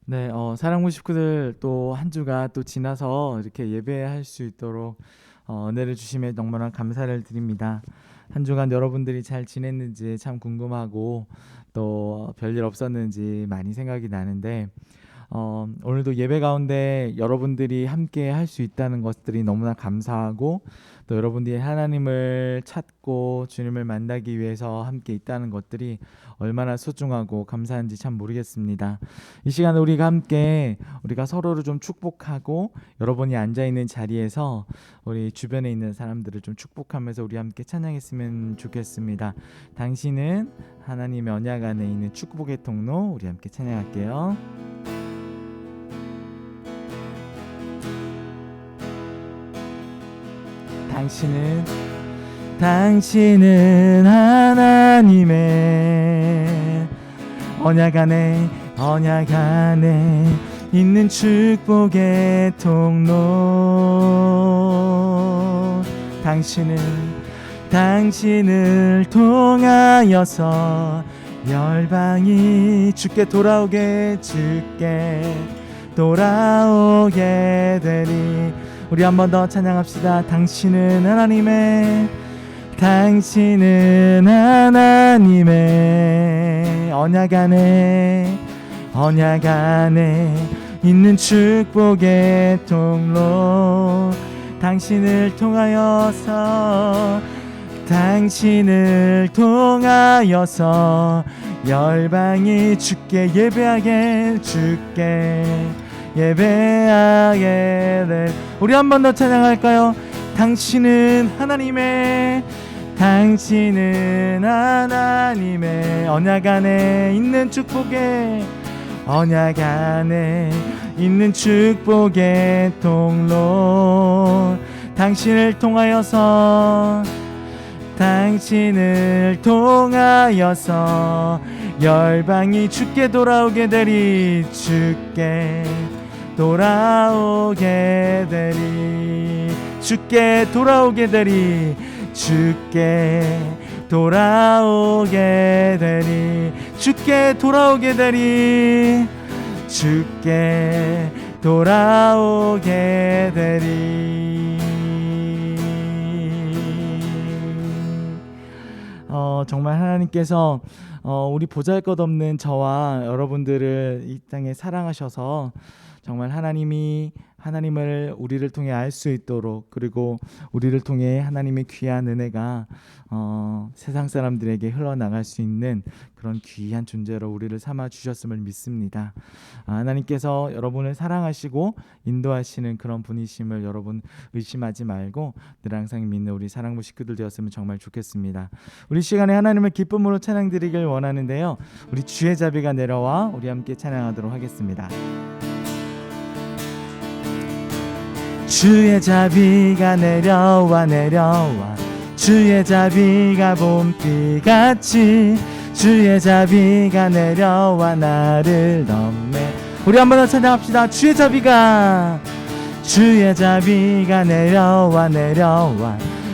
네, 사랑부 식구들 또 한 주가 또 지나서 이렇게 예배할 수 있도록 은혜를 주심에 너무나 감사를 드립니다. 한 주간 여러분들이 잘 지냈는지 참 궁금하고 또 별일 없었는지 많이 생각이 나는데 오늘도 예배 가운데 여러분들이 함께 할 수 있다는 것들이 너무나 감사하고 또 여러분들이 하나님을 찾고 주님을 만나기 위해서 함께 있다는 것들이 얼마나 소중하고 감사한지 참 모르겠습니다. 이 시간에 우리가 서로를 좀 축복하고 여러분이 앉아 있는 자리에서 우리 주변에 있는 사람들을 좀 축복하면서 우리 함께 찬양했으면 좋겠습니다. 당신은 하나님의 언약 안에 있는 축복의 통로, 우리 함께 찬양할게요. 당신은 하나님의 언약 안에 있는 축복의 통로. 당신을 통하여서 열방이 주께 돌아오게 되리. 우리 한 번 더 찬양합시다. 당신은 하나님의 언약 안에 있는 축복의 통로. 당신을 통하여서 열방이 주께 예배하게 될. 우리 한 번 더 찬양할까요? 당신은 하나님의 언약 안에 있는 축복의 통로. 당신을 통하여서 열방이 주께 돌아오게 되리. 주께 돌아오게 되리. 정말 하나님께서 우리 보잘것없는 저와 여러분들을 이 땅에 사랑하셔서 정말 하나님을 우리를 통해 알 수 있도록, 그리고 우리를 통해 하나님의 귀한 은혜가 세상 사람들에게 흘러나갈 수 있는 그런 귀한 존재로 우리를 삼아 주셨음을 믿습니다. 하나님께서 여러분을 사랑하시고 인도하시는 그런 분이심을 여러분 의심하지 말고 늘 항상 믿는 우리 사랑부 식구들 되었으면 정말 좋겠습니다. 우리 시간에 하나님을 기쁨으로 찬양드리길 원하는데요, 우리 주의 자비가 내려와 우리 함께 찬양하도록 하겠습니다. 주의 자비가 내려와 주의 자비가 봄비같이 주의 자비가 내려와 나를 넘네. 우리 한번 더 찬양합시다. 주의 자비가 내려와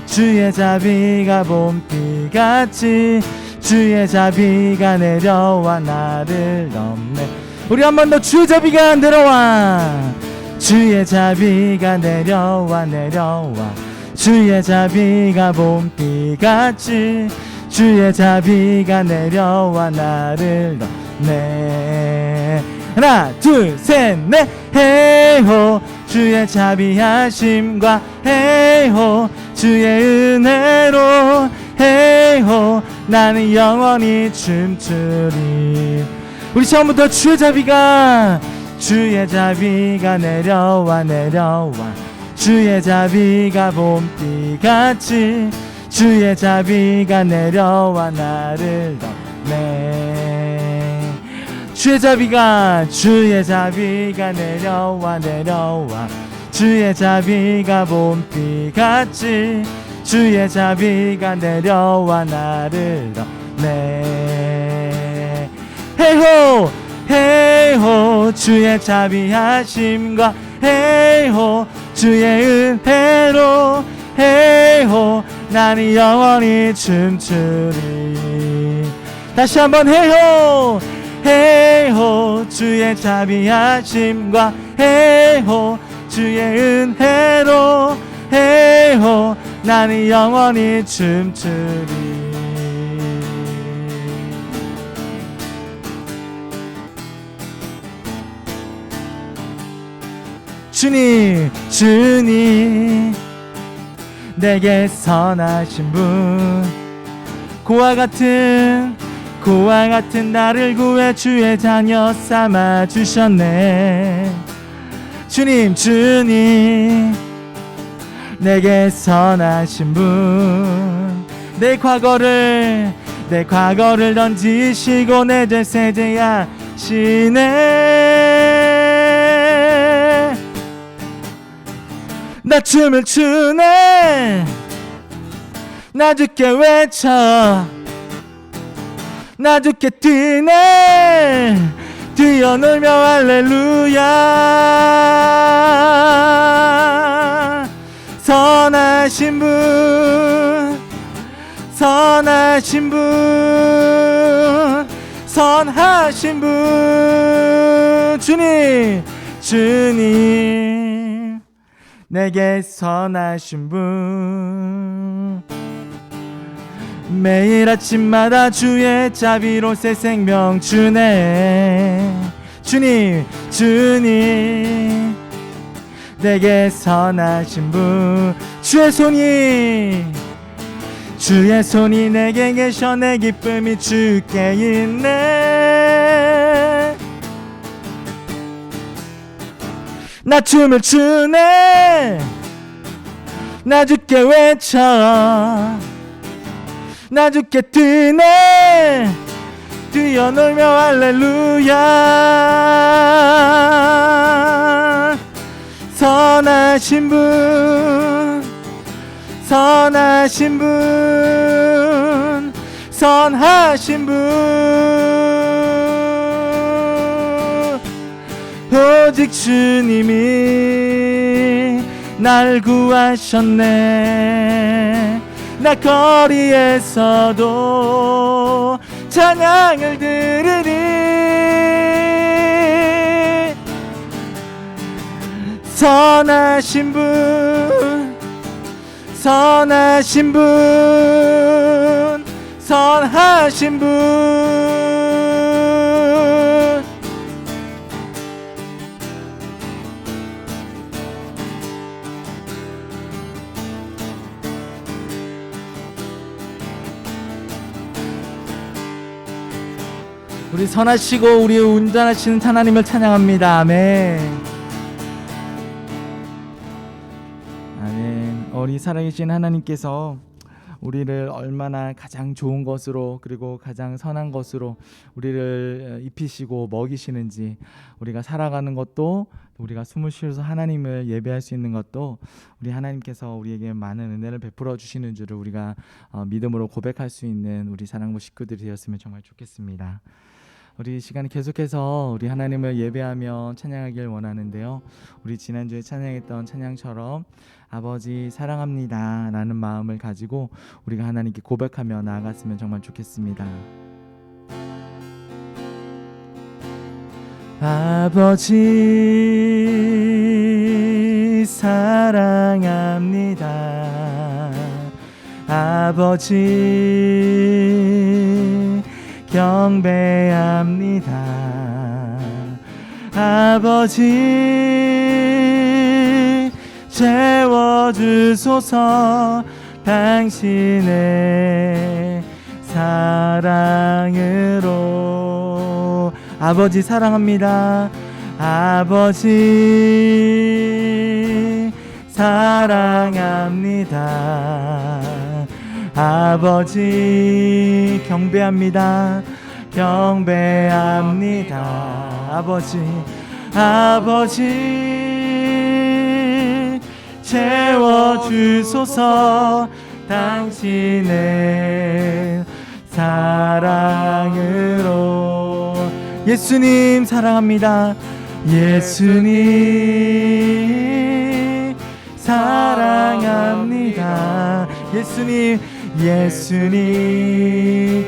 주의 자비가 봄비같이 주의 자비가 내려와 나를 넘네. 우리 한번 더 주의 자비가 내려와 주의 자비가 내려와 주의 자비가 봄비같이 주의 자비가 내려와 나를 넘네. 하나 둘 셋 넷. 헤이호 주의 자비하심과 헤이호 주의 은혜로 헤이호 나는 영원히 춤추리. 우리 처음부터 주의 자비가 내려와 주의 자비가 봄비같이 주의 자비가 내려와 나를 덮네. 주의 자비가 내려와 주의 자비가 봄비같이 주의 자비가 내려와 나를 덮네. 헤이호 헤이호 주의 자비하심과 헤이호 주의 은혜로 헤이호 나는 영원히 춤추리. 다시 한번 헤이호 헤이호 주의 자비하심과 헤이호 주의 은혜로 헤이호 나는 영원히 춤추리. 주님 주님 내게 선하신 분 고와 같은 나를 구해 주의 자녀 삼아 주셨네. 주님 주님 내게 선하신 분 내 과거를 던지시고 내 죄 세제하시네. 나 춤을 추네. 나 주께 외쳐 나 주께 뛰네. 뛰어놀며 할렐루야. 선하신 분 선하신 분 선하신 분 주님 주님 내게 선하신 분 매일 아침마다 주의 자비로 새 생명 주네. 주님 주님 내게 선하신 분 주의 손이 내게 계셔 내 기쁨이 주께 있네. 나 춤을 추네. 나 주께 외쳐 나 주께 뛰네. 뛰어놀며 할렐루야. 선하신 분 선하신 분 선하신 분 오직 주님이 날 구하셨네. 나 거리에서도 찬양을 드리리. 선하신 분 선하신 분 선하신 분 우리 선하시고 우리 운전하시는 하나님을 찬양합니다. 아멘. 우리 살아계신 하나님께서 우리를 얼마나 가장 좋은 것으로 그리고 가장 선한 것으로 우리를 입히시고 먹이시는지, 우리가 살아가는 것도 우리가 숨을 쉬어서 하나님을 예배할 수 있는 것도 우리 하나님께서 우리에게 많은 은혜를 베풀어 주시는 줄을 우리가 믿음으로 고백할 수 있는 우리 사랑부 식구들이 되었으면 정말 좋겠습니다. 우리 시간에 계속해서 우리 하나님을 예배하며 찬양하길 원하는데요, 우리 지난주에 찬양했던 찬양처럼 아버지 사랑합니다 라는 마음을 가지고 우리가 하나님께 고백하며 나아갔으면 정말 좋겠습니다. 아버지 사랑합니다. 아버지 경배합니다. 아버지 채워주소서 당신의 사랑으로. 아버지 사랑합니다. 아버지 사랑합니다. 아버지 경배합니다. 경배합니다. 아버지 채워주소서 당신의 사랑으로. 예수님 사랑합니다. 예수님 사랑합니다. 예수님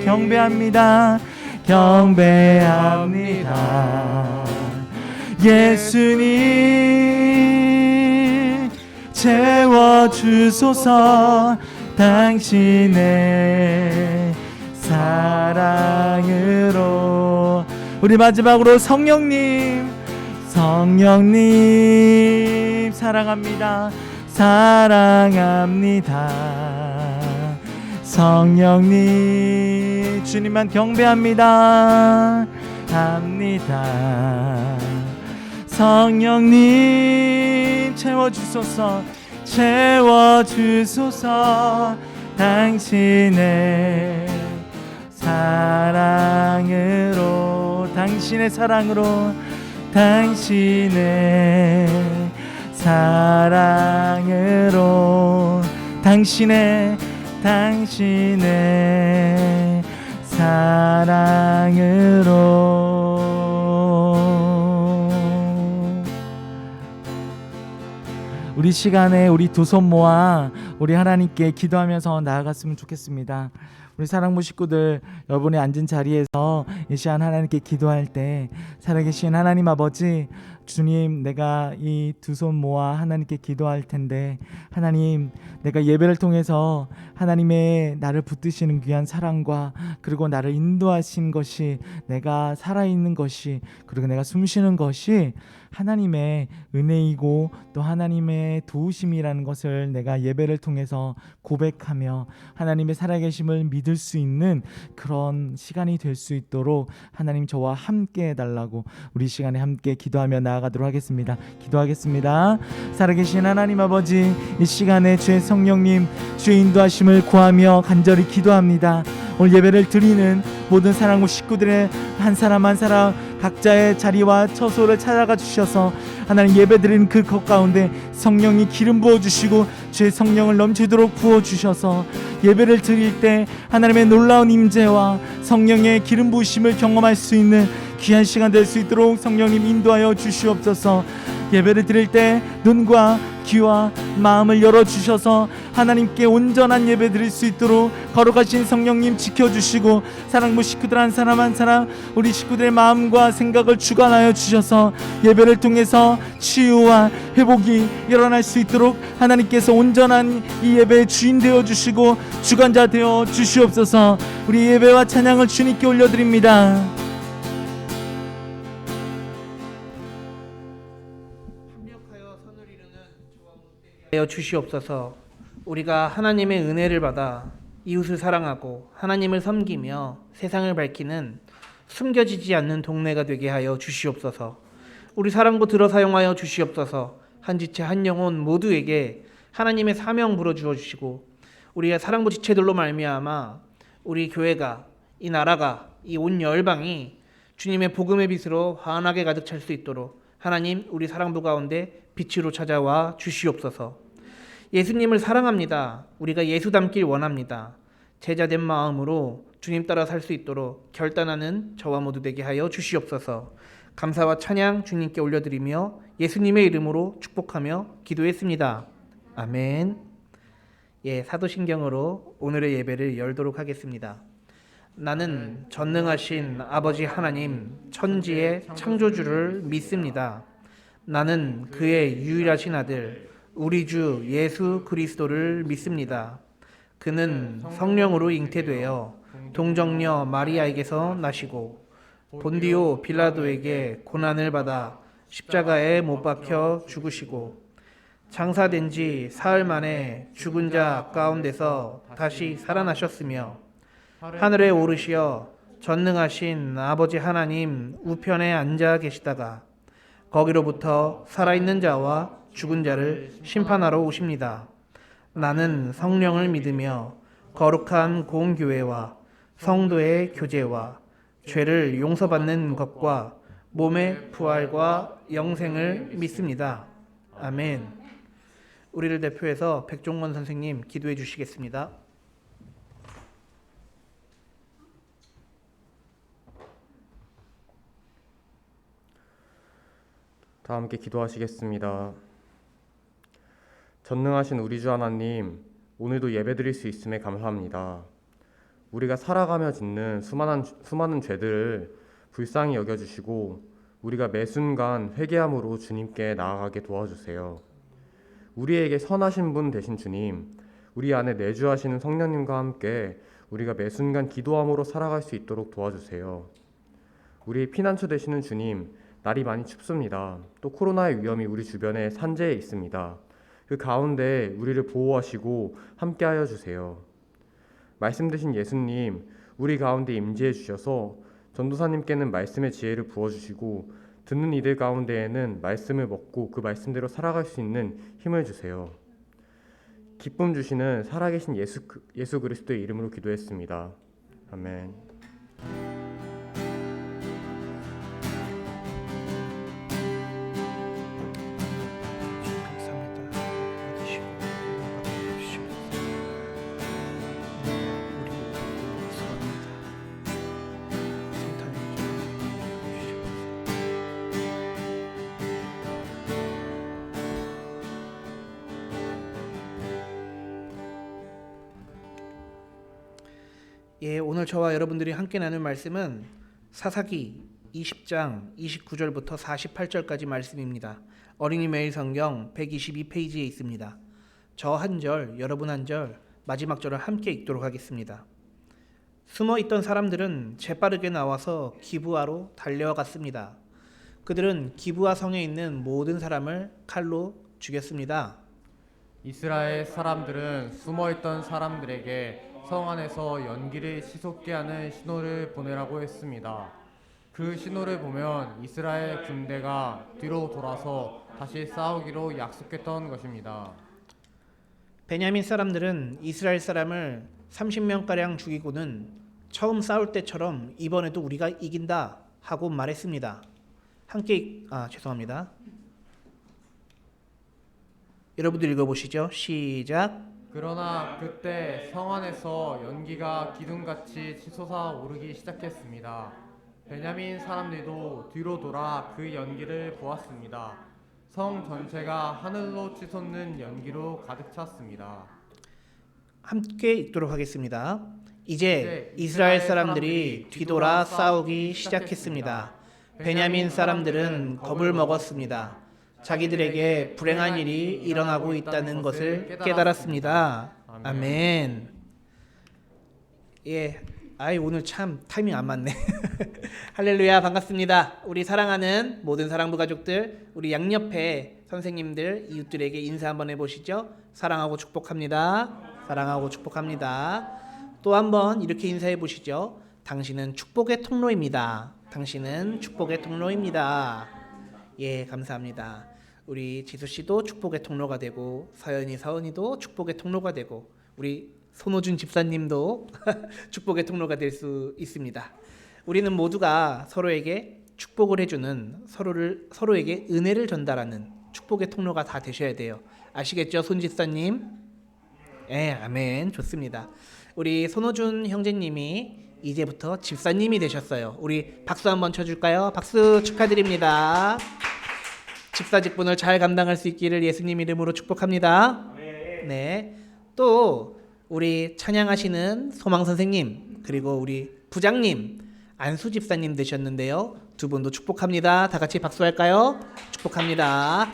경배합니다. 경배합니다. 예수님 채워주소서. 당신의 사랑으로. 우리 마지막으로 성령님 사랑합니다. 사랑합니다. 성령님 주님만 경배합니다. 합니다. 성령님 채워주소서. 채워주소서. 당신의 사랑으로. 당신의 사랑으로. 당신의 사랑으로. 당신의 사랑으로. 우리 시간에 우리 두 손 모아 우리 하나님께 기도하면서 나아갔으면 좋겠습니다. 우리 사랑부 식구들, 여러분이 앉은 자리에서 이 시간 하나님께 기도할 때 살아계신 하나님 아버지, 주님, 내가 이 두 손 모아 하나님께 기도할 텐데, 하나님, 내가 예배를 통해서 하나님의 나를 붙드시는 귀한 사랑과, 그리고 나를 인도하신 것이, 내가 살아있는 것이, 그리고 내가 숨쉬는 것이 하나님의 은혜이고 또 하나님의 도우심이라는 것을 내가 예배를 통해서 고백하며 하나님의 살아계심을 믿을 수 있는 그런 시간이 될 수 있도록 하나님 저와 함께 해달라고 우리 시간에 함께 기도하며 나아가도록 하겠습니다. 기도하겠습니다. 살아계신 하나님 아버지, 이 시간에 주의 성령님, 주의 인도하심을 구하며 간절히 기도합니다. 오늘 예배를 드리는 모든 사랑부 식구들의 한 사람 한 사람 각자의 자리와 처소를 찾아가 주셔서 하나님 예배드리는 그 것 가운데 성령이 기름 부어주시고 주의 성령을 넘치도록 부어주셔서 예배를 드릴 때 하나님의 놀라운 임재와 성령의 기름 부으심을 경험할 수 있는 귀한 시간 될 수 있도록 성령님 인도하여 주시옵소서. 예배를 드릴 때 눈과 귀와 마음을 열어주셔서 하나님께 온전한 예배 드릴 수 있도록 거룩하신 성령님 지켜주시고 사랑부 식구들 한 사람 한 사람 우리 식구들의 마음과 생각을 주관하여 주셔서 예배를 통해서 치유와 회복이 일어날 수 있도록 하나님께서 온전한 이 예배의 주인 되어주시고 주관자 되어 주시옵소서. 우리 예배와 찬양을 주님께 올려드립니다. 주시옵소서. 우리가 하나님의 은혜를 받아 이웃을 사랑하고 하나님을 섬기며 세상을 밝히는 숨겨지지 않는 동네가 되게 하여 주시옵소서. 우리 사랑부 들어 사용하여 주시옵소서. 한 지체 한 영혼 모두에게 하나님의 사명 불어주어 주시고 우리가 사랑부 지체들로 말미암아 우리 교회가, 이 나라가, 이 온 열방이 주님의 복음의 빛으로 환하게 가득 찰 수 있도록 하나님, 우리 사랑부 가운데 빛으로 찾아와 주시옵소서. 예수님을 사랑합니다. 우리가 예수 닮길 원합니다. 제자된 마음으로 주님 따라 살 수 있도록 결단하는 저와 모두 되게 하여 주시옵소서. 감사와 찬양 주님께 올려드리며 예수님의 이름으로 축복하며 기도했습니다. 아멘. 사도신경으로 오늘의 예배를 열도록 하겠습니다. 나는 전능하신 아버지 하나님 천지의 창조주를 믿습니다. 나는 그의 유일하신 아들 우리 주 예수 그리스도를 믿습니다. 그는 성령으로 잉태되어 동정녀 마리아에게서 나시고 본디오 빌라도에게 고난을 받아 십자가에 못 박혀 죽으시고 장사된 지 사흘 만에 죽은 자 가운데서 다시 살아나셨으며 하늘에 오르시어 전능하신 아버지 하나님 우편에 앉아 계시다가 거기로부터 살아있는 자와 죽은 자를 심판하러 오십니다. 나는 성령을 믿으며 거룩한 공교회와 성도의 교제와 죄를 용서받는 것과 몸의 부활과 영생을 믿습니다. 아멘. 우리를 대표해서 백종원 선생님 기도해 주시겠습니다. 다 함께 기도하시겠습니다. 전능하신 우리 주 하나님, 오늘도 예배드릴 수 있음에 감사합니다. 우리가 살아가며 짓는 수많은 죄들을 불쌍히 여겨주시고 우리가 매 순간 회개함으로 주님께 나아가게 도와주세요. 우리에게 선하신 분 되신 주님, 우리 안에 내주하시는 성령님과 함께 우리가 매 순간 기도함으로 살아갈 수 있도록 도와주세요. 우리의 피난처 되시는 주님, 날이 많이 춥습니다. 또 코로나의 위험이 우리 주변에 산재해 있습니다. 그 가운데 우리를 보호하시고 함께하여 주세요. 말씀 되신 예수님, 우리 가운데 임재해 주셔서 전도사님께는 말씀의 지혜를 부어주시고 듣는 이들 가운데에는 말씀을 먹고 그 말씀대로 살아갈 수 있는 힘을 주세요. 기쁨 주시는 살아계신 예수 그리스도의 이름으로 기도했습니다. 아멘. 감사합니다. 받으시고 받아주시옵소서. 우리 수고합니다. 성탄을 주시옵소서. 예, 오늘 저와 여러분들이 함께 나눌 말씀은 사사기 20장 29절부터 48절까지 말씀입니다. 어린이 매일 성경 122페이지에 있습니다. 저 한 절, 여러분 한 절, 마지막 절을 함께 읽도록 하겠습니다. 숨어 있던 사람들은 재빠르게 나와서 기브아로 달려갔습니다. 그들은 기브아 성에 있는 모든 사람을 칼로 죽였습니다. 이스라엘 사람들은 숨어있던 사람들에게 성 안에서 연기를 치솟게 하는 신호를 보내라고 했습니다. 그 신호를 보면 이스라엘 군대가 뒤로 돌아서 다시 싸우기로 약속했던 것입니다. 베냐민 사람들은 이스라엘 사람을 30명가량 죽이고는 처음 싸울 때처럼 이번에도 우리가 이긴다 하고 말했습니다. 죄송합니다. 여러분들 읽어보시죠. 시작. 그러나 그때 성 안에서 연기가 기둥같이 치솟아 오르기 시작했습니다. 베냐민 사람들도 뒤로 돌아 그 연기를 보았습니다. 성 전체가 하늘로 치솟는 연기로 가득 찼습니다. 함께 읽도록 하겠습니다. 이제 이스라엘 사람들이 뒤돌아 싸우기 시작했습니다. 베냐민 사람들은 겁을 먹었습니다. 자기들에게 불행한 일이 일어나고 있다는 것을 깨달았습니다. 아멘. 예, 오늘 참 타이밍 안 맞네. 할렐루야, 반갑습니다. 우리 사랑하는 모든 사랑부 가족들, 우리 양옆에 선생님들, 이웃들에게 인사 한번 해보시죠. 사랑하고 축복합니다. 사랑하고 축복합니다. 또 한번 이렇게 인사해 보시죠. 당신은 축복의 통로입니다. 당신은 축복의 통로입니다. 예, 감사합니다. 우리 지수씨도 축복의 통로가 되고, 서연이도 축복의 통로가 되고, 우리 손호준 집사님도 축복의 통로가 될 수 있습니다. 우리는 모두가 서로에게 축복을 해주는, 서로에게 은혜를 전달하는 축복의 통로가 다 되셔야 돼요. 아시겠죠, 손 집사님? 예, 아멘. 좋습니다. 우리 손호준 형제님이 이제부터 집사님이 되셨어요. 우리 박수 한번 쳐줄까요? 박수 축하드립니다. 집사 직분을 잘 감당할 수 있기를 예수님 이름으로 축복합니다. 네. 또 우리 찬양하시는 소망 선생님, 그리고 우리 부장님 안수 집사님 되셨는데요. 두 분도 축복합니다. 다 같이 박수할까요? 축복합니다.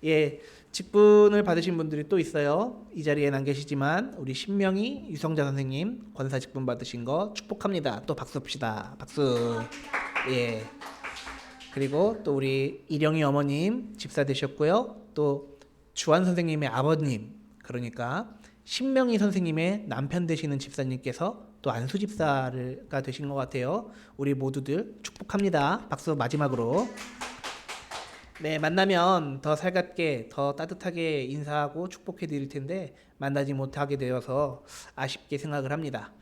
예, 직분을 받으신 분들이 또 있어요. 이 자리에는 안 계시지만 우리 신명희 유성자 선생님 권사 직분 받으신 거 축복합니다. 또 박수 봅시다. 박수. 예. 그리고 또 우리 이령이 어머님 집사 되셨고요. 또 주한 선생님의 아버님, 그러니까 신명희 선생님의 남편 되시는 집사님께서 또 안수 집사가 되신 것 같아요. 우리 모두들 축복합니다. 박수 마지막으로. 네, 만나면 더 살갑게, 더 따뜻하게 인사하고 축복해 드릴 텐데 만나지 못하게 되어서 아쉽게 생각을 합니다.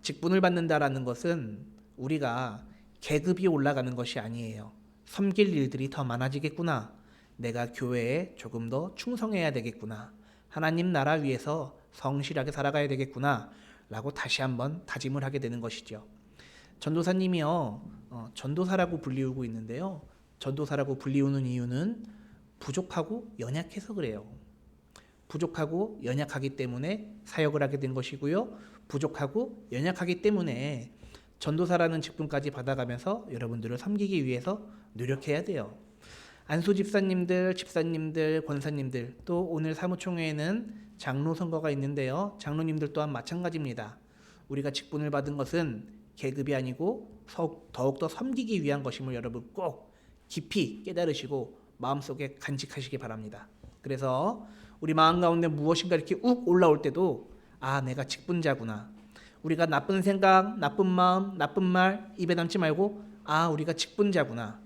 직분을 받는다라는 것은 우리가 계급이 올라가는 것이 아니에요. 섬길 일들이 더 많아지겠구나. 내가 교회에 조금 더 충성해야 되겠구나. 하나님 나라 위해서 성실하게 살아가야 되겠구나 라고 다시 한번 다짐을 하게 되는 것이죠. 전도사님이요, 전도사라고 불리우고 있는데요, 전도사라고 불리우는 이유는 부족하고 연약해서 그래요. 부족하고 연약하기 때문에 사역을 하게 된 것이고요. 부족하고 연약하기 때문에 전도사라는 직분까지 받아가면서 여러분들을 섬기기 위해서 노력해야 돼요. 안수 집사님들, 집사님들, 권사님들, 또 오늘 사무총회에는 장로 선거가 있는데요. 장로님들 또한 마찬가지입니다. 우리가 직분을 받은 것은 계급이 아니고 더욱더 섬기기 위한 것임을 여러분 꼭 깊이 깨달으시고 마음속에 간직하시기 바랍니다. 그래서 우리 마음 가운데 무엇인가 이렇게 욱 올라올 때도 아, 내가 직분자구나. 우리가 나쁜 생각, 나쁜 마음, 나쁜 말 입에 담지 말고 아, 우리가 직분자구나.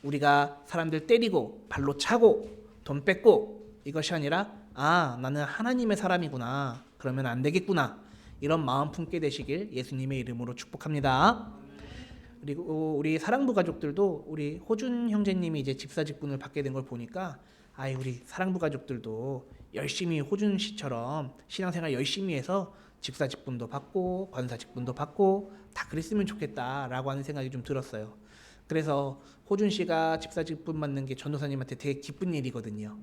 우리가 사람들 때리고 발로 차고 돈 뺏고 이것이 아니라 아, 나는 하나님의 사람이구나. 그러면 안 되겠구나. 이런 마음 품게 되시길 예수님의 이름으로 축복합니다. 그리고 우리 사랑부 가족들도 우리 호준 형제님이 이제 집사 직분을 받게 된 걸 보니까 아이, 우리 사랑부 가족들도 열심히 호준 씨처럼 신앙생활 열심히 해서 집사 직분도 받고 권사 직분도 받고 다 그랬으면 좋겠다라고 하는 생각이 좀 들었어요. 그래서 호준 씨가 집사 직분 받는 게 전도사님한테 되게 기쁜 일이거든요.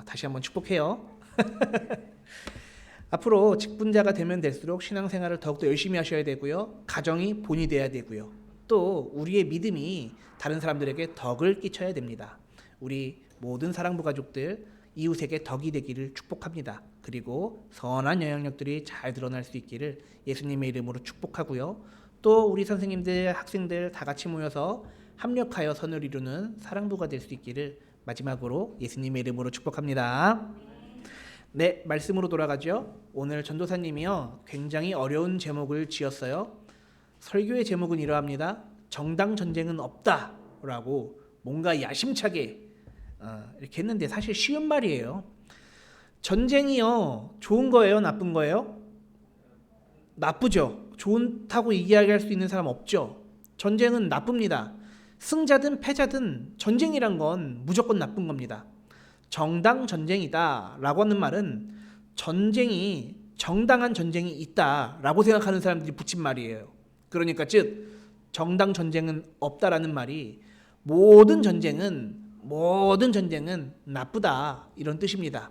다시 한번 축복해요. 앞으로 직분자가 되면 될수록 신앙생활을 더욱더 열심히 하셔야 되고요. 가정이 본이 돼야 되고요. 또 우리의 믿음이 다른 사람들에게 덕을 끼쳐야 됩니다. 우리 모든 사랑부 가족들 이웃에게 덕이 되기를 축복합니다. 그리고 선한 영향력들이 잘 드러날 수 있기를 예수님의 이름으로 축복하고요. 또 우리 선생님들, 학생들 다 같이 모여서 합력하여 선을 이루는 사랑부가 될 수 있기를 마지막으로 예수님의 이름으로 축복합니다. 네, 말씀으로 돌아가죠. 오늘 전도사님이요 굉장히 어려운 제목을 지었어요. 설교의 제목은 이러합니다. 정당 전쟁은 없다라고 뭔가 야심차게 이렇게 했는데 사실 쉬운 말이에요. 전쟁이요 좋은 거예요, 나쁜 거예요? 나쁘죠. 좋다고 이야기할 수 있는 사람 없죠. 전쟁은 나쁩니다. 승자든 패자든 전쟁이란 건 무조건 나쁜 겁니다. 정당 전쟁이다 라고 하는 말은 전쟁이 정당한 전쟁이 있다라고 생각하는 사람들이 붙인 말이에요. 그러니까 즉 정당 전쟁은 없다라는 말이 모든 전쟁은 나쁘다 이런 뜻입니다.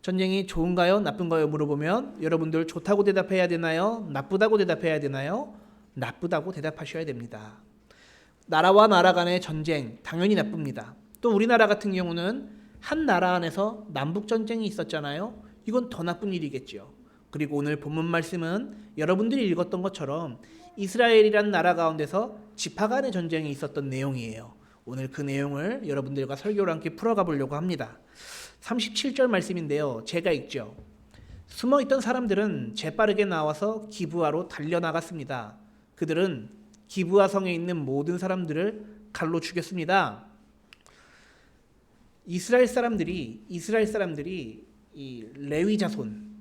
전쟁이 좋은가요? 나쁜가요? 물어보면 여러분들 좋다고 대답해야 되나요? 나쁘다고 대답해야 되나요? 나쁘다고 대답하셔야 됩니다. 나라와 나라 간의 전쟁 당연히 나쁩니다. 또 우리나라 같은 경우는 한 나라 안에서 남북 전쟁이 있었잖아요. 이건 더 나쁜 일이겠죠. 그리고 오늘 본문 말씀은 여러분들이 읽었던 것처럼 이스라엘이란 나라 가운데서 지파 간의 전쟁이 있었던 내용이에요. 오늘 그 내용을 여러분들과 설교를 함께 풀어가 보려고 합니다. 37절 말씀인데요. 제가 읽죠. 숨어있던 사람들은 재빠르게 나와서 기브아로 달려나갔습니다. 그들은 기브아 성에 있는 모든 사람들을 칼로 죽였습니다. 이스라엘 사람들이 이 레위 자손,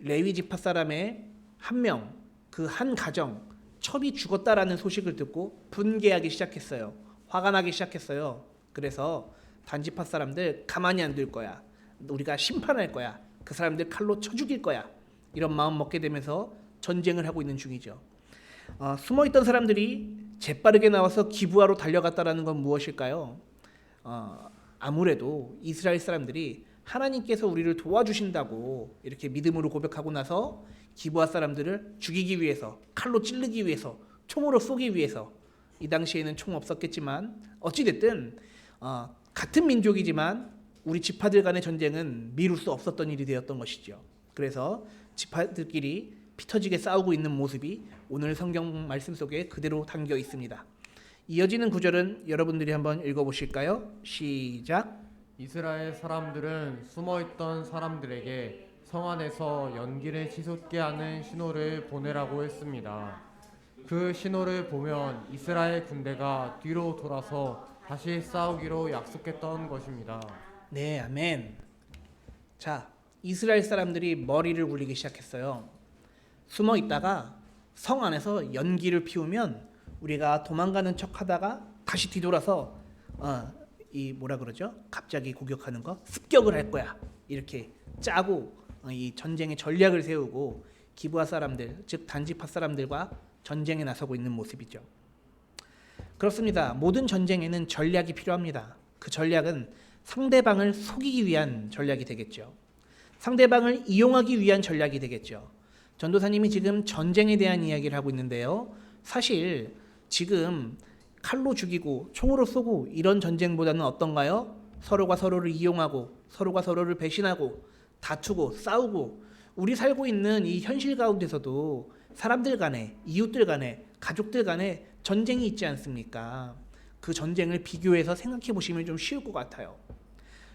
레위 지파 사람의 한 명, 그 한 가정 첩이 죽었다라는 소식을 듣고 분개하기 시작했어요. 화가 나기 시작했어요. 그래서 단지파 사람들 가만히 안 둘 거야. 우리가 심판할 거야. 그 사람들 칼로 쳐 죽일 거야. 이런 마음 먹게 되면서 전쟁을 하고 있는 중이죠. 숨어있던 사람들이 재빠르게 나와서 기브아로 달려갔다라는 건 무엇일까요? 아무래도 이스라엘 사람들이 하나님께서 우리를 도와주신다고 이렇게 믿음으로 고백하고 나서 기브아 사람들을 죽이기 위해서, 칼로 찌르기 위해서, 총으로 쏘기 위해서, 이 당시에는 총 없었겠지만 어찌됐든 같은 민족이지만 우리 지파들 간의 전쟁은 미룰 수 없었던 일이 되었던 것이죠. 그래서 지파들끼리 피 터지게 싸우고 있는 모습이 오늘 성경 말씀 속에 그대로 담겨 있습니다. 이어지는 구절은 여러분들이 한번 읽어보실까요? 시작. 이스라엘 사람들은 숨어있던 사람들에게 성 안에서 연기를 치솟게 하는 신호를 보내라고 했습니다. 그 신호를 보면 이스라엘 군대가 뒤로 돌아서 다시 싸우기로 약속했던 것입니다. 네, 아멘. 자, 이스라엘 사람들이 머리를 굴리기 시작했어요. 숨어 있다가 성 안에서 연기를 피우면 우리가 도망가는 척하다가 다시 뒤돌아서 이 뭐라 그러죠? 갑자기 공격하는 거 습격을 할 거야. 이렇게 짜고 이 전쟁의 전략을 세우고 기브아 사람들, 즉 단지파 사람들과 전쟁에 나서고 있는 모습이죠. 그렇습니다. 모든 전쟁에는 전략이 필요합니다. 그 전략은 상대방을 속이기 위한 전략이 되겠죠. 상대방을 이용하기 위한 전략이 되겠죠. 전도사님이 지금 전쟁에 대한 이야기를 하고 있는데요. 사실 지금 칼로 죽이고 총으로 쏘고 이런 전쟁보다는 어떤가요? 서로가 서로를 이용하고 서로가 서로를 배신하고 다투고 싸우고 우리 살고 있는 이 현실 가운데서도 사람들 간에 이웃들 간에 가족들 간에 전쟁이 있지 않습니까? 그 전쟁을 비교해서 생각해 보시면 좀 쉬울 것 같아요.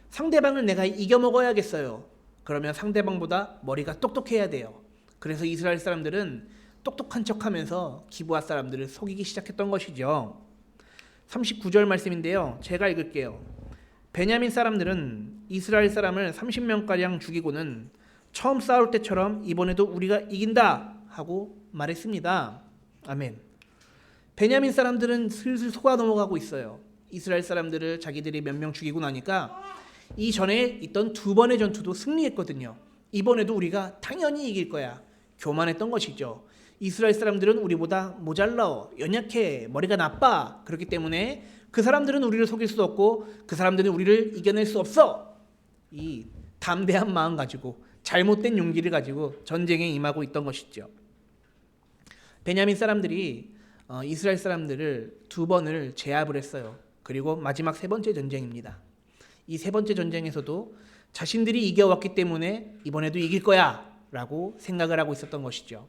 상대방을 내가 이겨 먹어야겠어요. 그러면 상대방보다 머리가 똑똑해야 돼요. 그래서 이스라엘 사람들은 똑똑한 척하면서 기브아 사람들을 속이기 시작했던 것이죠. 39절 말씀인데요. 제가 읽을게요. 베냐민 사람들은 이스라엘 사람을 30명가량 죽이고는 처음 싸울 때처럼 이번에도 우리가 이긴다 하고 말했습니다. 아멘. 베냐민 사람들은 슬슬 속아 넘어가고 있어요. 이스라엘 사람들을 자기들이 몇 명 죽이고 나니까 이전에 있던 두 번의 전투도 승리했거든요. 이번에도 우리가 당연히 이길 거야. 교만했던 것이죠. 이스라엘 사람들은 우리보다 모자라, 연약해, 머리가 나빠. 그렇기 때문에 그 사람들은 우리를 속일 수 없고 그 사람들은 우리를 이겨낼 수 없어. 이 담대한 마음 가지고 잘못된 용기를 가지고 전쟁에 임하고 있던 것이죠. 베냐민 사람들이 이스라엘 사람들을 두 번을 제압을 했어요. 그리고 마지막 세 번째 전쟁입니다. 이 세 번째 전쟁에서도 자신들이 이겨왔기 때문에 이번에도 이길 거야 라고 생각을 하고 있었던 것이죠.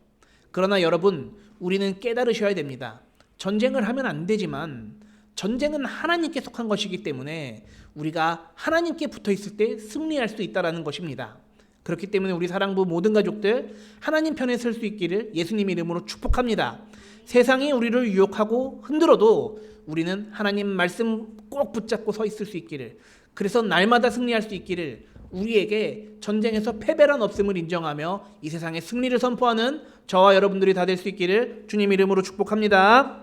그러나 여러분, 우리는 깨달으셔야 됩니다. 전쟁을 하면 안 되지만 전쟁은 하나님께 속한 것이기 때문에 우리가 하나님께 붙어 있을 때 승리할 수 있다는 것입니다. 그렇기 때문에 우리 사랑부 모든 가족들 하나님 편에 설 수 있기를 예수님 이름으로 축복합니다. 세상이 우리를 유혹하고 흔들어도 우리는 하나님 말씀 꼭 붙잡고 서 있을 수 있기를, 그래서 날마다 승리할 수 있기를, 우리에게 전쟁에서 패배란 없음을 인정하며 이 세상에 승리를 선포하는 저와 여러분들이 다 될 수 있기를 주님 이름으로 축복합니다.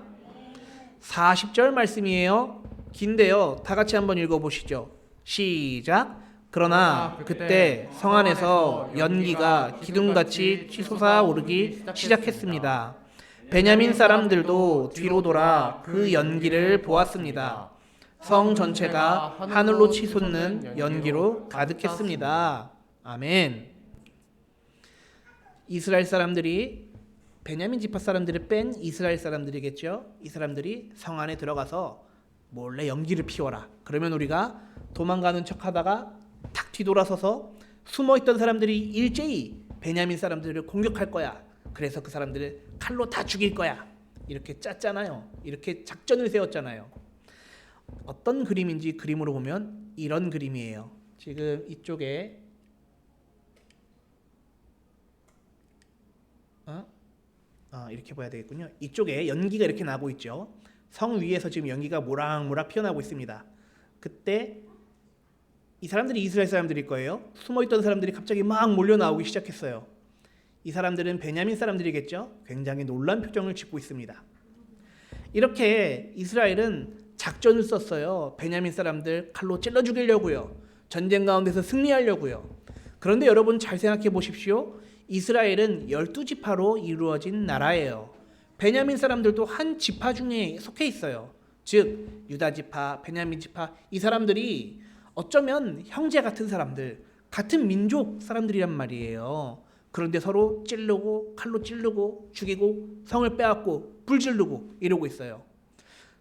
40절 말씀이에요. 긴데요. 다 같이 한번 읽어보시죠. 시작. 그러나 그때 성 안에서 연기가 기둥같이 치솟아 오르기 시작했습니다. 베냐민 사람들도 뒤로 돌아 그 연기를 보았습니다. 성 전체가 하늘로 치솟는 연기로 가득했습니다. 아멘. 이스라엘 사람들이 베냐민 지파 사람들을 뺀 이스라엘 사람들이겠죠. 이 사람들이 성 안에 들어가서 몰래 연기를 피워라. 그러면 우리가 도망가는 척하다가 탁 뒤돌아서서 숨어있던 사람들이 일제히 베냐민 사람들을 공격할 거야. 그래서 그 사람들을 칼로 다 죽일 거야. 이렇게 짰잖아요. 이렇게 작전을 세웠잖아요. 어떤 그림인지 그림으로 보면 이런 그림이에요. 지금 이쪽에 이렇게 봐야 되겠군요. 이쪽에 연기가 이렇게 나고 있죠. 성 위에서 지금 연기가 모락모락 피어나고 있습니다. 그때 이 사람들이 이스라엘 사람들일 거예요. 숨어있던 사람들이 갑자기 막 몰려 나오기 시작했어요. 이 사람들은 베냐민 사람들이겠죠. 굉장히 놀란 표정을 짓고 있습니다. 이렇게 이스라엘은 작전을 썼어요. 베냐민 사람들 칼로 찔러 죽이려고요. 전쟁 가운데서 승리하려고요. 그런데 여러분 잘 생각해 보십시오. 이스라엘은 12지파로 이루어진 나라예요. 베냐민 사람들도 한 지파 중에 속해 있어요. 즉 유다 지파, 베냐민 지파, 이 사람들이 어쩌면 형제 같은 사람들, 같은 민족 사람들이란 말이에요. 그런데 서로 찌르고 칼로 찌르고 죽이고 성을 빼앗고 불 지르고 이러고 있어요.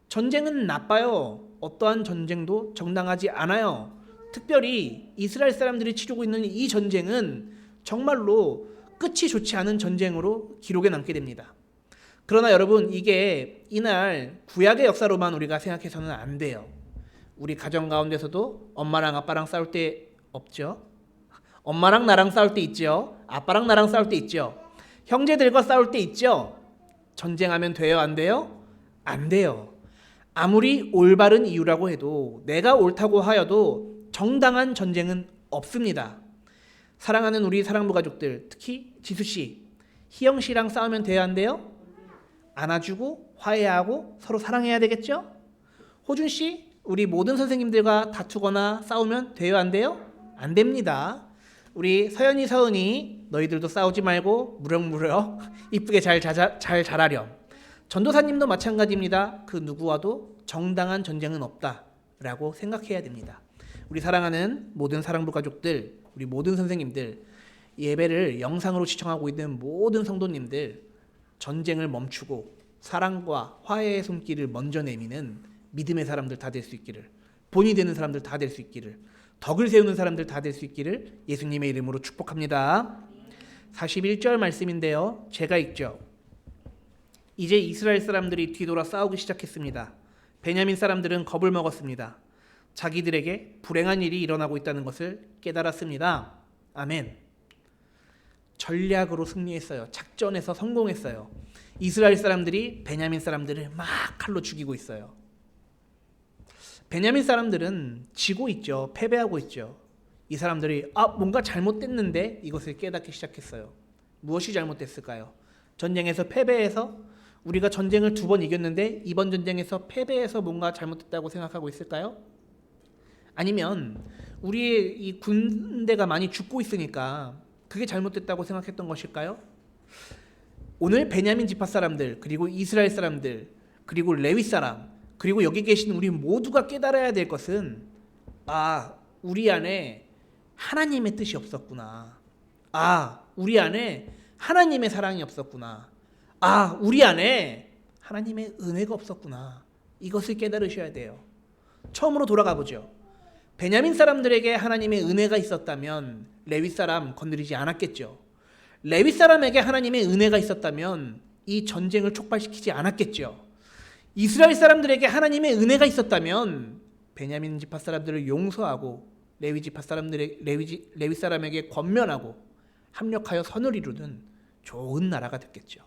전쟁은 나빠요. 어떠한 전쟁도 정당하지 않아요. 특별히 이스라엘 사람들이 치르고 있는 이 전쟁은 정말로 끝이 좋지 않은 전쟁으로 기록에 남게 됩니다. 그러나 여러분, 이게 이날 구약의 역사로만 우리가 생각해서는 안 돼요. 우리 가정 가운데서도 엄마랑 아빠랑 싸울 때 없죠? 엄마랑 나랑 싸울 때 있죠? 아빠랑 나랑 싸울 때 있죠? 형제들과 싸울 때 있죠? 전쟁하면 돼요? 안 돼요? 안 돼요. 아무리 올바른 이유라고 해도, 내가 옳다고 하여도 정당한 전쟁은 없습니다. 사랑하는 우리 사랑부 가족들, 특히 지수씨, 희영씨랑 싸우면 돼요? 안 돼요? 안아주고 화해하고 서로 사랑해야 되겠죠? 호준씨, 우리 모든 선생님들과 다투거나 싸우면 돼요? 안 돼요? 안 됩니다. 우리 서연이, 서은이, 너희들도 싸우지 말고 무럭무럭 이쁘게 잘 자라렴. 전도사님도 마찬가지입니다. 그 누구와도 정당한 전쟁은 없다라고 생각해야 됩니다. 우리 사랑하는 모든 사랑부 가족들, 우리 모든 선생님들, 예배를 영상으로 시청하고 있는 모든 성도님들, 전쟁을 멈추고 사랑과 화해의 손길을 먼저 내미는 믿음의 사람들 다 될 수 있기를, 본이 되는 사람들 다 될 수 있기를, 덕을 세우는 사람들 다 될 수 있기를 예수님의 이름으로 축복합니다. 41절 말씀인데요. 제가 읽죠. 이제 이스라엘 사람들이 뒤돌아 싸우기 시작했습니다. 베냐민 사람들은 겁을 먹었습니다. 자기들에게 불행한 일이 일어나고 있다는 것을 깨달았습니다. 아멘. 전략으로 승리했어요. 작전에서 성공했어요. 이스라엘 사람들이 베냐민 사람들을 막 칼로 죽이고 있어요. 베냐민 사람들은 지고 있죠. 패배하고 있죠. 이 사람들이 뭔가 잘못됐는데 이것을 깨닫기 시작했어요. 무엇이 잘못됐을까요? 전쟁에서 패배해서 우리가 전쟁을 2번 이겼는데 이번 전쟁에서 패배해서 뭔가 잘못됐다고 생각하고 있을까요? 아니면 우리의 이 군대가 많이 죽고 있으니까 그게 잘못됐다고 생각했던 것일까요? 오늘 베냐민 지파 사람들, 그리고 이스라엘 사람들, 그리고 레위 사람, 그리고 여기 계신 우리 모두가 깨달아야 될 것은 우리 안에 하나님의 뜻이 없었구나. 우리 안에 하나님의 사랑이 없었구나. 우리 안에 하나님의 은혜가 없었구나. 이것을 깨달으셔야 돼요. 처음으로 돌아가 보죠. 베냐민 사람들에게 하나님의 은혜가 있었다면 레위 사람 건드리지 않았겠죠. 레위 사람에게 하나님의 은혜가 있었다면 이 전쟁을 촉발시키지 않았겠죠. 이스라엘 사람들에게 하나님의 은혜가 있었다면 베냐민 지파 사람들을 용서하고 레위 지파 사람들의 레위 사람에게 권면하고 합력하여 선을 이루는 좋은 나라가 됐겠죠.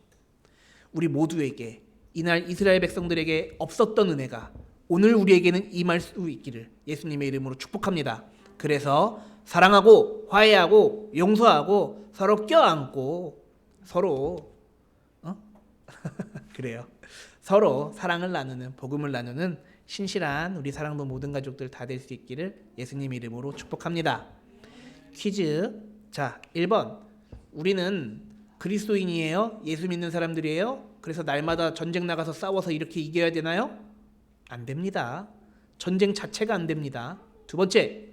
우리 모두에게 이날 이스라엘 백성들에게 없었던 은혜가 오늘 우리에게는 임할 수 있기를 예수님의 이름으로 축복합니다. 그래서 사랑하고 화해하고 용서하고 서로 껴안고 서로 그래요. 서로 사랑을 나누는, 복음을 나누는 신실한 우리 사랑도 모든 가족들 다 될 수 있기를 예수님 이름으로 축복합니다. 퀴즈. 자, 1번. 우리는 그리스도인이에요? 예수 믿는 사람들이에요? 그래서 날마다 전쟁 나가서 싸워서 이렇게 이겨야 되나요? 안 됩니다. 전쟁 자체가 안 됩니다. 2번째.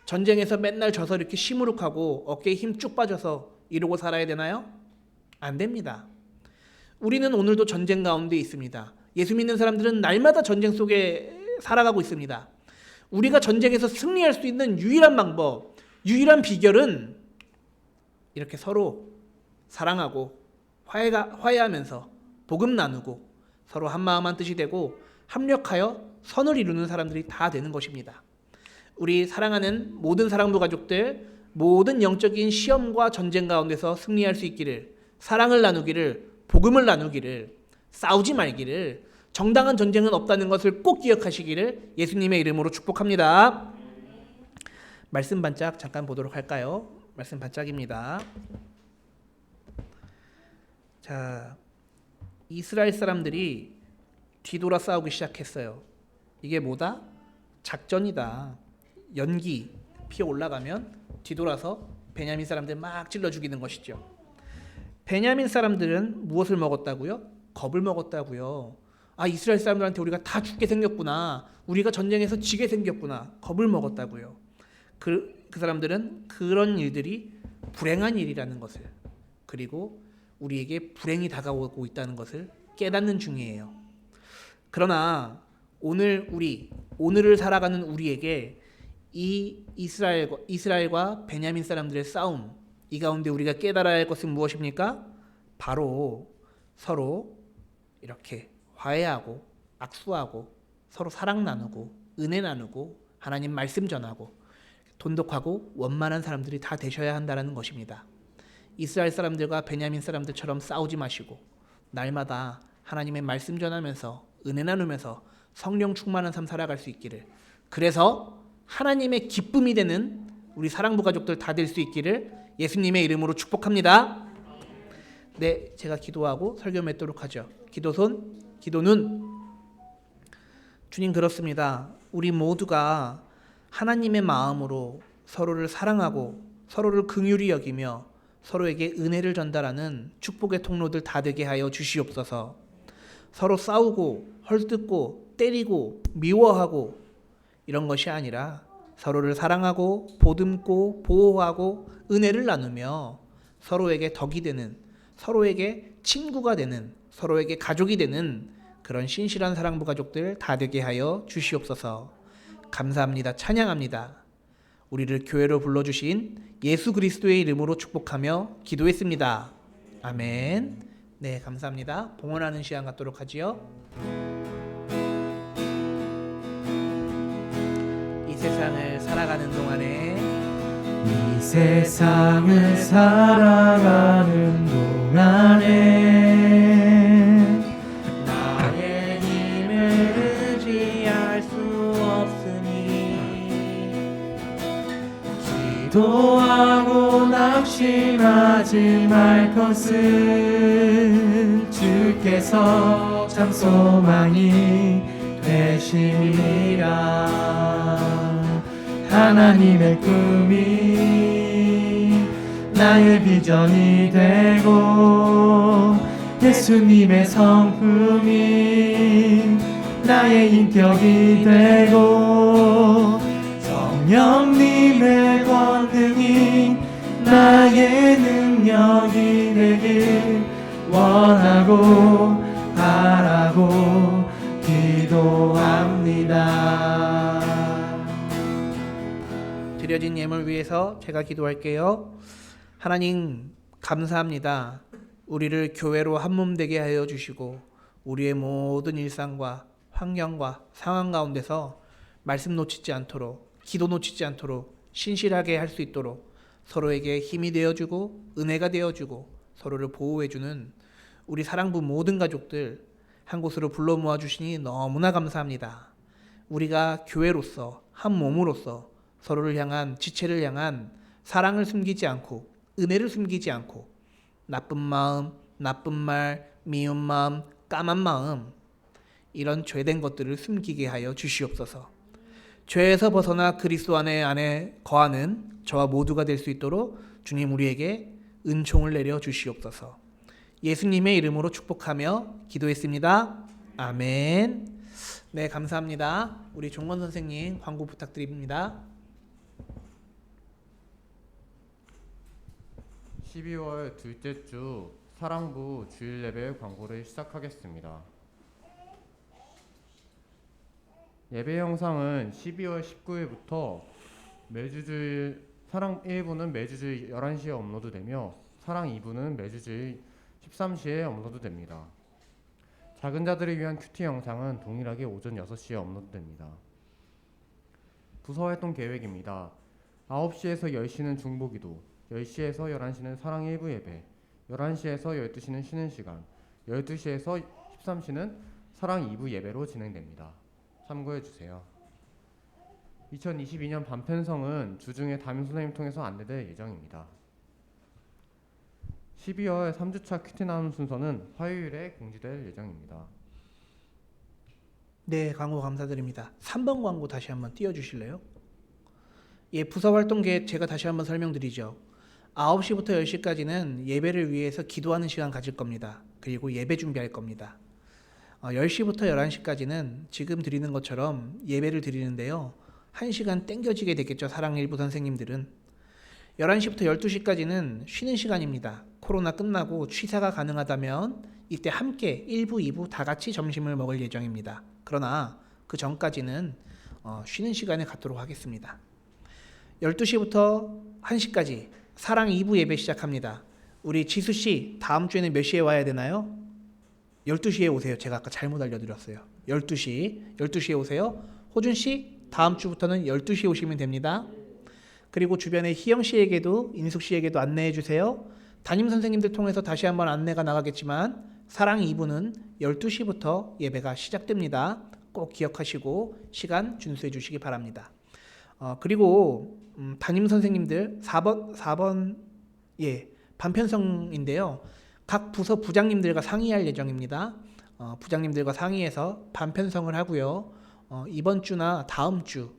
전쟁에서 맨날 져서 이렇게 시무룩하고 어깨에 힘 쭉 빠져서 이러고 살아야 되나요? 안 됩니다. 우리는 오늘도 전쟁 가운데 있습니다. 예수 믿는 사람들은 날마다 전쟁 속에 살아가고 있습니다. 우리가 전쟁에서 승리할 수 있는 유일한 방법, 유일한 비결은 이렇게 서로 사랑하고 화해하면서 복음 나누고 서로 한마음 한뜻이 되고 합력하여 선을 이루는 사람들이 다 되는 것입니다. 우리 사랑하는 모든 사랑부 가족들, 모든 영적인 시험과 전쟁 가운데서 승리할 수 있기를, 사랑을 나누기를, 복음을 나누기를, 싸우지 말기를, 정당한 전쟁은 없다는 것을 꼭 기억하시기를 예수님의 이름으로 축복합니다. 말씀 반짝 잠깐 보도록 할까요? 말씀 반짝입니다. 자, 이스라엘 사람들이 뒤돌아 싸우기 시작했어요. 이게 뭐다? 작전이다. 연기 피어 올라가면 뒤돌아서 베냐민 사람들 막 찔러 죽이는 것이죠. 베냐민 사람들은 무엇을 먹었다고요? 겁을 먹었다고요. 이스라엘 사람들한테 우리가 다 죽게 생겼구나. 우리가 전쟁에서 지게 생겼구나. 겁을 먹었다고요. 그 사람들은 그런 일들이 불행한 일이라는 것을, 그리고 우리에게 불행이 다가오고 있다는 것을 깨닫는 중이에요. 그러나 오늘을 살아가는 우리에게 이 이스라엘과 베냐민 사람들의 싸움, 이 가운데 우리가 깨달아야 할 것은 무엇입니까? 바로 서로 이렇게 화해하고 악수하고 서로 사랑 나누고 은혜 나누고 하나님 말씀 전하고 돈독하고 원만한 사람들이 다 되셔야 한다는 것입니다. 이스라엘 사람들과 베냐민 사람들처럼 싸우지 마시고 날마다 하나님의 말씀 전하면서 은혜 나누면서 성령 충만한 삶 살아갈 수 있기를, 그래서 하나님의 기쁨이 되는 우리 사랑부 가족들 다 될 수 있기를 예수님의 이름으로 축복합니다. 네, 제가 기도하고 설교 맺도록 하죠. 기도손, 기도눈. 주님, 그렇습니다. 우리 모두가 하나님의 마음으로 서로를 사랑하고 서로를 긍휼히 여기며 서로에게 은혜를 전달하는 축복의 통로들 다 되게 하여 주시옵소서. 서로 싸우고 헐뜯고 때리고 미워하고 이런 것이 아니라 서로를 사랑하고 보듬고 보호하고 은혜를 나누며 서로에게 덕이 되는, 서로에게 친구가 되는, 서로에게 가족이 되는 그런 신실한 사랑부 가족들 다 되게 하여 주시옵소서. 감사합니다. 찬양합니다. 우리를 교회로 불러주신 예수 그리스도의 이름으로 축복하며 기도했습니다. 아멘. 네, 감사합니다. 봉헌하는 시간 갖도록 하지요. 이 세상을 살아가는 동안에 이 세상을 살아가는 동안에 나의 힘을 의지할 수 없으니 기도하고 낙심하지 말 것을 주께서 참 소망이 되심이라. 하나님의 꿈이 나의 비전이 되고 예수님의 성품이 나의 인격이 되고 성령님의 권능이 나의 능력이 되길 원하고 바라고 기도합니다. 드려진 예물 위해서 제가 기도할게요. 하나님 감사합니다. 우리를 교회로 한몸 되게 하여 주시고 우리의 모든 일상과 환경과 상황 가운데서 말씀 놓치지 않도록, 기도 놓치지 않도록 신실하게 할 수 있도록 서로에게 힘이 되어주고 은혜가 되어주고 서로를 보호해주는 우리 사랑부 모든 가족들 한 곳으로 불러 모아주시니 너무나 감사합니다. 우리가 교회로서 한 몸으로서 서로를 향한, 지체를 향한 사랑을 숨기지 않고 은혜를 숨기지 않고 나쁜 마음, 나쁜 말, 미운 마음, 까만 마음, 이런 죄된 것들을 숨기게 하여 주시옵소서. 죄에서 벗어나 그리스도 안에 거하는 저와 모두가 될 수 있도록 주님 우리에게 은총을 내려 주시옵소서. 예수님의 이름으로 축복하며 기도했습니다. 아멘. 네, 감사합니다. 우리 종건 선생님 광고 부탁드립니다. 12월 둘째 주 사랑부 주일 예배 광고를 시작하겠습니다. 예배 영상은 12월 19일부터 매주 주일 사랑 1부는 매주 주일 11시에 업로드되며 사랑 2부는 매주 주일 13시에 업로드됩니다. 작은 자들을 위한 큐티 영상은 동일하게 오전 6시에 업로드됩니다. 부서활동 계획입니다. 9시에서 10시는 중보기도, 10시에서 11시는 사랑 1부 예배, 11시에서 12시는 쉬는 시간, 12시에서 13시는 사랑 2부 예배로 진행됩니다. 참고해주세요. 2022년 반편성은 주중에 담임선생님 통해서 안내될 예정입니다. 12월 3주차 큐티 나눔 순서는 화요일에 공지될 예정입니다. 네, 광고 감사드립니다. 3번 광고 다시 한번 띄워주실래요? 예, 부서활동 계획 제가 다시 한번 설명드리죠. 9시부터 10시까지는 예배를 위해서 기도하는 시간 가질 겁니다. 그리고 예배 준비할 겁니다. 10시부터 11시까지는 지금 드리는 것처럼 예배를 드리는데요. 1시간 땡겨지게 되겠죠. 사랑 일부 선생님들은. 11시부터 12시까지는 쉬는 시간입니다. 코로나 끝나고 취사가 가능하다면 이때 함께 1부, 2부 다 같이 점심을 먹을 예정입니다. 그러나 그 전까지는 쉬는 시간에 갖도록 하겠습니다. 12시부터 1시까지 사랑 2부 예배 시작합니다. 우리 지수씨 다음 주에는 몇 시에 와야 되나요? 12시에 오세요. 제가 아까 잘못 알려드렸어요. 12시에 오세요. 호준씨 다음 주부터는 12시에 오시면 됩니다. 그리고 주변에 희영씨에게도 인숙씨에게도 안내해 주세요. 담임 선생님들 통해서 다시 한번 안내가 나가겠지만 사랑 2부는 12시부터 예배가 시작됩니다. 꼭 기억하시고 시간 준수해 주시기 바랍니다. 그리고 담임 선생님들 4번 반편성인데요. 각 부서 부장님들과 상의할 예정입니다. 부장님들과 상의해서 반편성을 하고요. 이번 주나 다음 주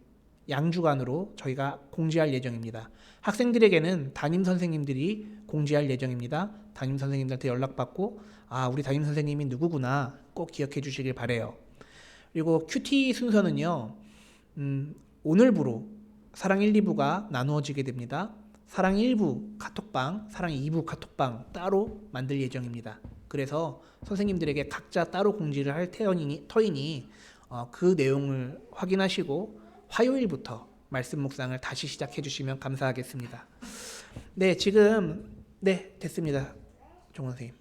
양주간으로 저희가 공지할 예정입니다. 학생들에게는 담임 선생님들이 공지할 예정입니다. 담임 선생님들한테 연락받고 우리 담임 선생님이 누구구나 꼭 기억해 주시길 바래요. 그리고 큐티 순서는요. 오늘부로 사랑 1, 2부가 나누어지게 됩니다. 사랑 1부 카톡방, 사랑 2부 카톡방 따로 만들 예정입니다. 그래서 선생님들에게 각자 따로 공지를 할 터이니 그 내용을 확인하시고 화요일부터 말씀 묵상을 다시 시작해 주시면 감사하겠습니다. 네, 됐습니다. 종 선생님.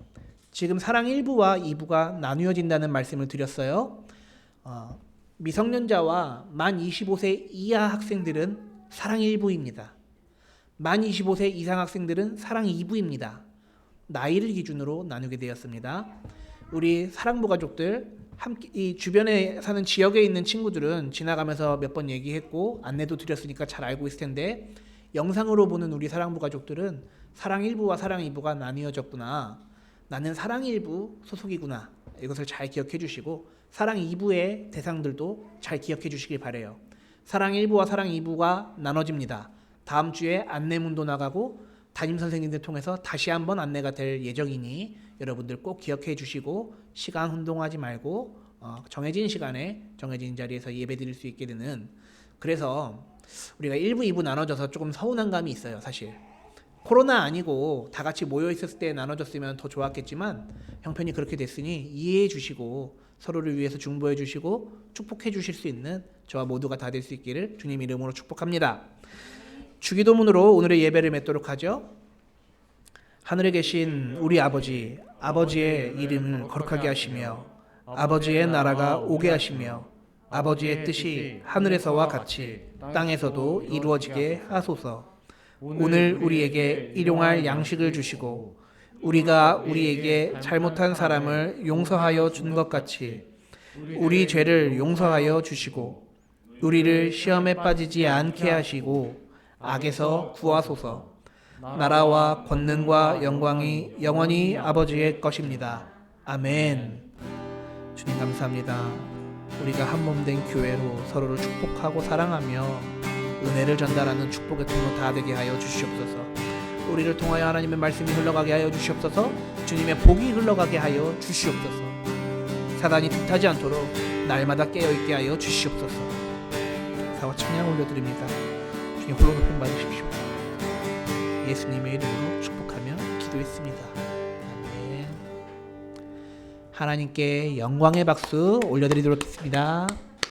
지금 사랑 1부와 2부가 나누어진다는 말씀을 드렸어요. 미성년자와 만 25세 이하 학생들은 사랑 1부입니다. 만 25세 이상 학생들은 사랑 2부입니다. 나이를 기준으로 나누게 되었습니다. 우리 사랑부 가족들, 함께 이 주변에 사는 지역에 있는 친구들은 지나가면서 몇 번 얘기했고 안내도 드렸으니까 잘 알고 있을 텐데, 영상으로 보는 우리 사랑부 가족들은 사랑 1부와 사랑 2부가 나뉘어졌구나, 나는 사랑 1부 소속이구나, 이것을 잘 기억해 주시고 사랑 2부의 대상들도 잘 기억해 주시길 바래요. 사랑 1부와 사랑 2부가 나눠집니다. 다음 주에 안내문도 나가고 담임 선생님들 통해서 다시 한번 안내가 될 예정이니 여러분들 꼭 기억해 주시고 시간 혼동하지 말고 정해진 시간에 정해진 자리에서 예배 드릴 수 있게 되는, 그래서 우리가 1부, 2부 나눠져서 조금 서운한 감이 있어요. 사실 코로나 아니고 다 같이 모여 있었을 때 나눠졌으면 더 좋았겠지만 형편이 그렇게 됐으니 이해해 주시고 서로를 위해서 중보해 주시고 축복해 주실 수 있는 저와 모두가 다 될 수 있기를 주님 이름으로 축복합니다. 주기도문으로 오늘의 예배를 맺도록 하죠. 하늘에 계신 우리 아버지, 아버지의 이름을 거룩하게 하시며 아버지의 나라가 오게 하시며 아버지의 뜻이 하늘에서와 같이 땅에서도 이루어지게 하소서. 오늘 우리에게 일용할 양식을 주시고 우리가 우리에게 잘못한 사람을 용서하여 준 것 같이 우리 죄를 용서하여 주시고 우리를 시험에 빠지지 않게 하시고 악에서 구하소서. 나라와 권능과 영광이 영원히 아버지의 것입니다. 아멘. 주님 감사합니다. 우리가 한 몸 된 교회로 서로를 축복하고 사랑하며 은혜를 전달하는 축복의 통로 다 되게 하여 주시옵소서. 우리를 통하여 하나님의 말씀이 흘러가게 하여 주시옵소서. 주님의 복이 흘러가게 하여 주시옵소서. 사단이 틈타지 않도록 날마다 깨어있게 하여 주시옵소서. 감사와 찬양 올려드립니다. 주님 홀로 높임 받으십시오. 예수님의 이름으로 축복하며 기도했습니다. 아멘. 하나님께 영광의 박수 올려드리도록 하겠습니다.